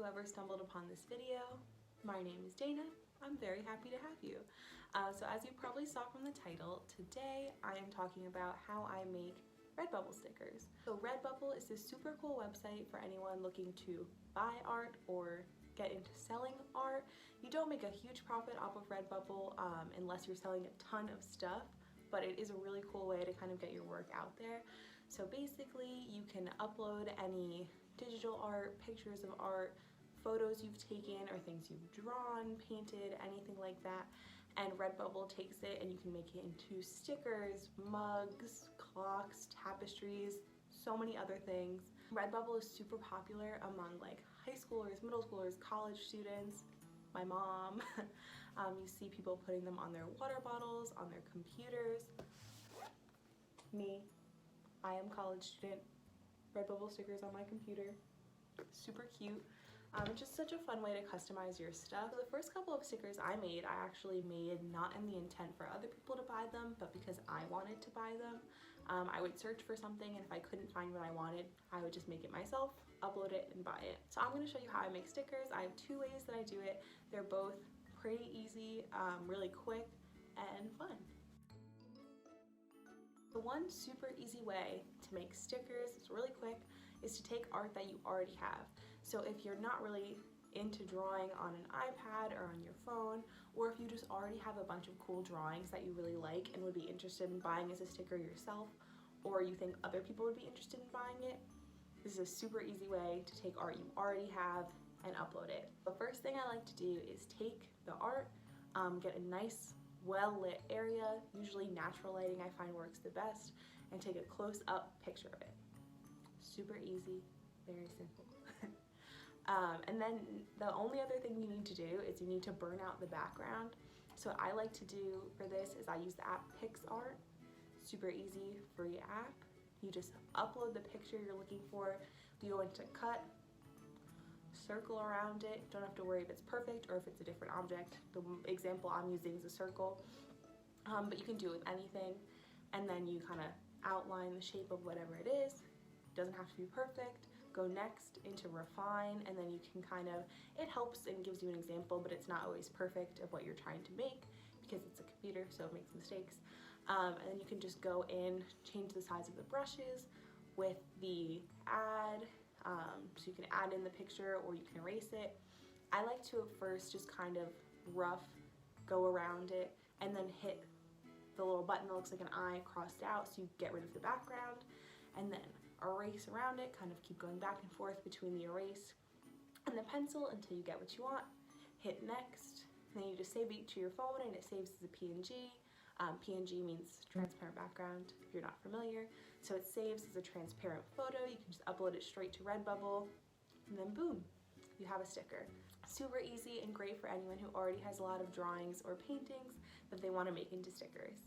whoever stumbled upon this video. My name is Dana. I'm very happy to have you. So as you probably saw from the title, today I am talking about how I make Redbubble stickers. So Redbubble is this super cool website for anyone looking to buy art or get into selling art. You don't make a huge profit off of Redbubble unless you're selling a ton of stuff, but it is a really cool way to kind of get your work out there. So basically you can upload any digital art, pictures of art, photos you've taken or things you've drawn, painted, anything like that, and Redbubble takes it and you can make it into stickers, mugs, clocks, tapestries, so many other things. Redbubble is super popular among like high schoolers, middle schoolers, college students, my mom. You see people putting them on their water bottles, on their computers. Me, I am a college student. Redbubble stickers on my computer. Super cute. It's just such a fun way to customize your stuff. The first couple of stickers I actually made not in the intent for other people to buy them, but because I wanted to buy them. I would search for something, and if I couldn't find what I wanted, I would just make it myself, upload it, and buy it. So I'm going to show you how I make stickers. I have two ways that I do it. They're both pretty easy, really quick, and fun. The one super easy way to make stickers, it's really quick, is to take art that you already have. So if you're not really into drawing on an iPad or on your phone, or if you just already have a bunch of cool drawings that you really like and would be interested in buying as a sticker yourself, or you think other people would be interested in buying it, this is a super easy way to take art you already have and upload it. The first thing I like to do is take the art, get a nice well-lit area, usually natural lighting I find works the best, and take a close-up picture of it. Super easy, very simple. And then the only other thing you need to do is you need to burn out the background. So what I like to do for this is I use the app PicsArt. Super easy, free app. You just upload the picture you're looking for, you go into cut, circle around it. Don't have to worry if it's perfect or if it's a different object. The example I'm using is a circle, but you can do it with anything, and then you kind of outline the shape of whatever it is. Doesn't have to be perfect. Go next into refine, and then you can kind of, it helps and gives you an example, but it's not always perfect of what you're trying to make because it's a computer, so it makes mistakes. And then you can just go in, change the size of the brushes with the add, so you can add in the picture or you can erase it. I like to at first just kind of rough go around it and then hit the little button that looks like an eye crossed out so you get rid of the background, and then erase around it, kind of keep going back and forth between the erase and the pencil until you get what you want. Hit next, and then you just save it to your phone and it saves as a PNG. PNG means transparent background if you're not familiar. So it saves as a transparent photo. You can just upload it straight to Redbubble, and then boom, you have a sticker. Super easy and great for anyone who already has a lot of drawings or paintings that they want to make into stickers.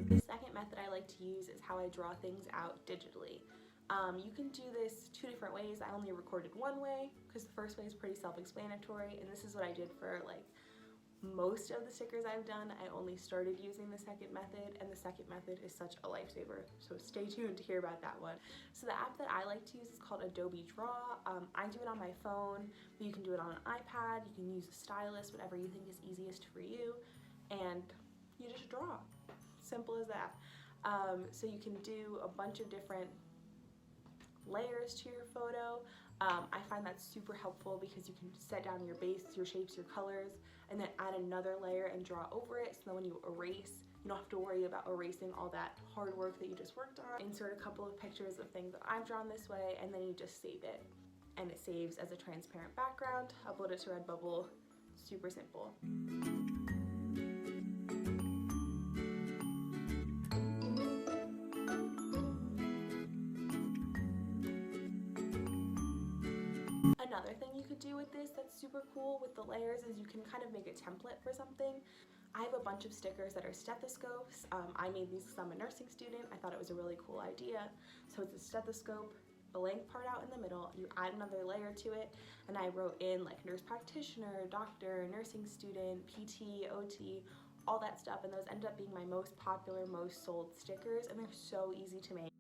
The second method I like to use is how I draw things out digitally. You can do this two different ways. I only recorded one way because the first way is pretty self-explanatory, and this is what I did for like most of the stickers I've done. I only started using the second method, and the second method is such a lifesaver, so stay tuned to hear about that one. So the app that I like to use is called Adobe Draw. I do it on my phone, but you can do it on an iPad, you can use a stylus, whatever you think is easiest for you, and you just draw. Simple as that. So you can do a bunch of different layers to your photo. I find that super helpful because you can set down your base, your shapes, your colors, and then add another layer and draw over it, so then when you erase, you don't have to worry about erasing all that hard work that you just worked on. Insert a couple of pictures of things that I've drawn this way, and then you just save it. And it saves as a transparent background, upload it to Redbubble, super simple. Another thing you could do with this that's super cool with the layers is you can kind of make a template for something. I have a bunch of stickers that are stethoscopes. I made these because I'm a nursing student. I thought it was a really cool idea. So it's a stethoscope, blank part out in the middle, you add another layer to it, and I wrote in like nurse practitioner, doctor, nursing student, PT, OT, all that stuff, and those ended up being my most popular, most sold stickers, and they're so easy to make.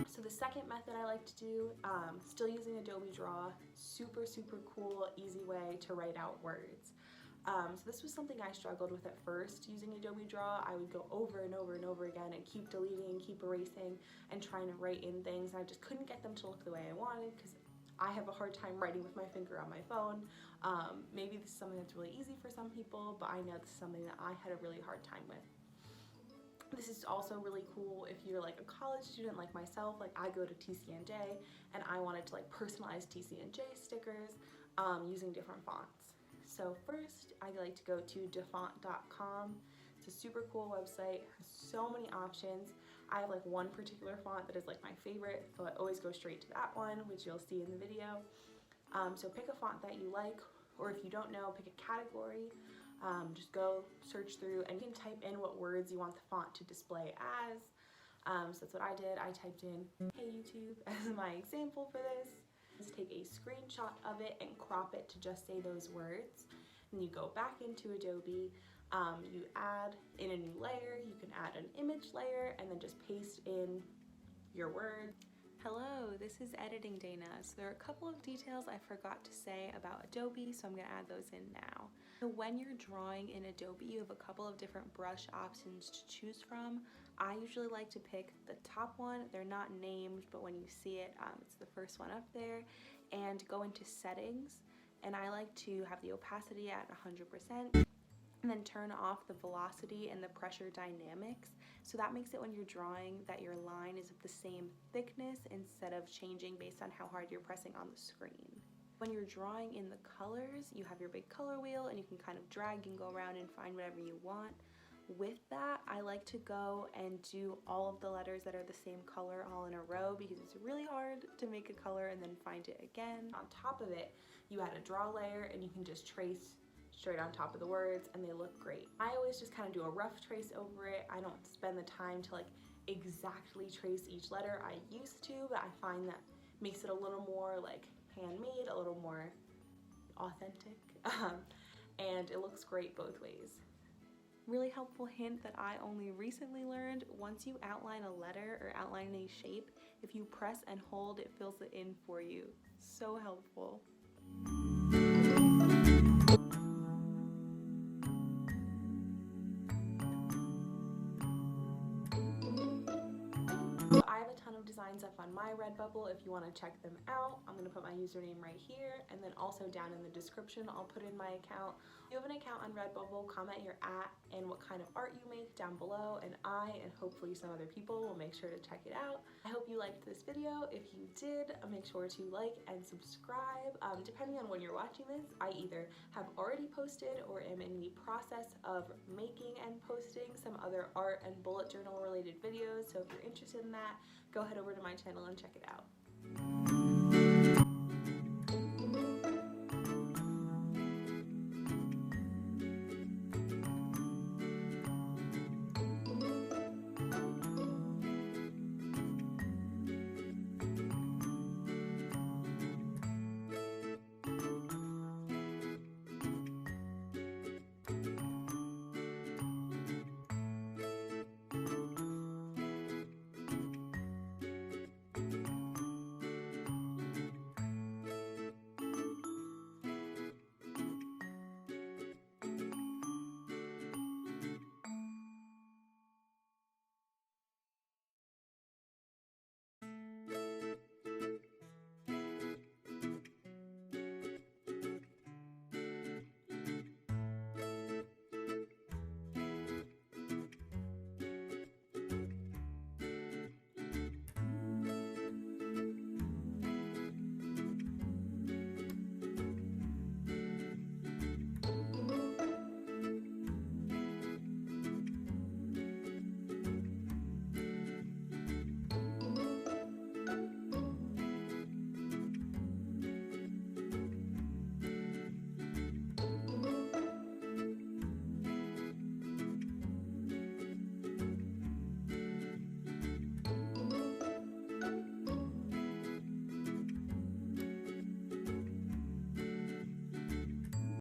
So the second method I like to do, still using Adobe Draw, super cool, easy way to write out words. So this was something I struggled with at first using Adobe Draw. I would go over and over and over again and keep deleting, keep erasing, and trying to write in things, and I just couldn't get them to look the way I wanted because I have a hard time writing with my finger on my phone. Maybe this is something that's really easy for some people, but I know this is something that I had a really hard time with. This is also really cool if you're like a college student like myself. Like I go to TCNJ and I wanted to like personalize TCNJ stickers using different fonts. So first I like to go to defont.com. It's a super cool website, has so many options. I have like one particular font that is like my favorite, so I always go straight to that one, which you'll see in the video. So pick a font that you like, or if you don't know, pick a category. Just go search through and you can type in what words you want the font to display as. So that's what I did. I typed in "Hey YouTube" as my example for this. Just take a screenshot of it and crop it to just say those words. And you go back into Adobe, you add in a new layer, you can add an image layer, and then just paste in your word. Hello, this is Editing Dana. So there are a couple of details I forgot to say about Adobe, so I'm gonna add those in now. So when you're drawing in Adobe, you have a couple of different brush options to choose from. I usually like to pick the top one. They're not named, but when you see it, it's the first one up there. And go into settings, and I like to have the opacity at 100%. And then turn off the velocity and the pressure dynamics. So that makes it when you're drawing that your line is of the same thickness instead of changing based on how hard you're pressing on the screen. When you're drawing in the colors, you have your big color wheel and you can kind of drag and go around and find whatever you want. With that, I like to go and do all of the letters that are the same color all in a row because it's really hard to make a color and then find it again. On top of it, you add a draw layer and you can just trace straight on top of the words and they look great. I always just kind of do a rough trace over it. I don't spend the time to like exactly trace each letter. I used to, but I find that makes it a little more like handmade, a little more authentic, and it looks great both ways. Really helpful hint that I only recently learned: once you outline a letter or outline a shape, if you press and hold, it fills it in for you. So helpful. So I have a ton of designs up on my Redbubble if you want to check them out. I'm going to put my username right here, and then also down in the description I'll put in my account. If you have an account on Redbubble, comment your @ and what kind of art you make down below, and I and hopefully some other people will make sure to check it out. I hope you liked this video. If you did, make sure to like and subscribe. Depending on when you're watching this, I either have already posted or am in the process of making and posting some other art and bullet journal related videos, so if you're interested in that, go head over to my channel and check it out.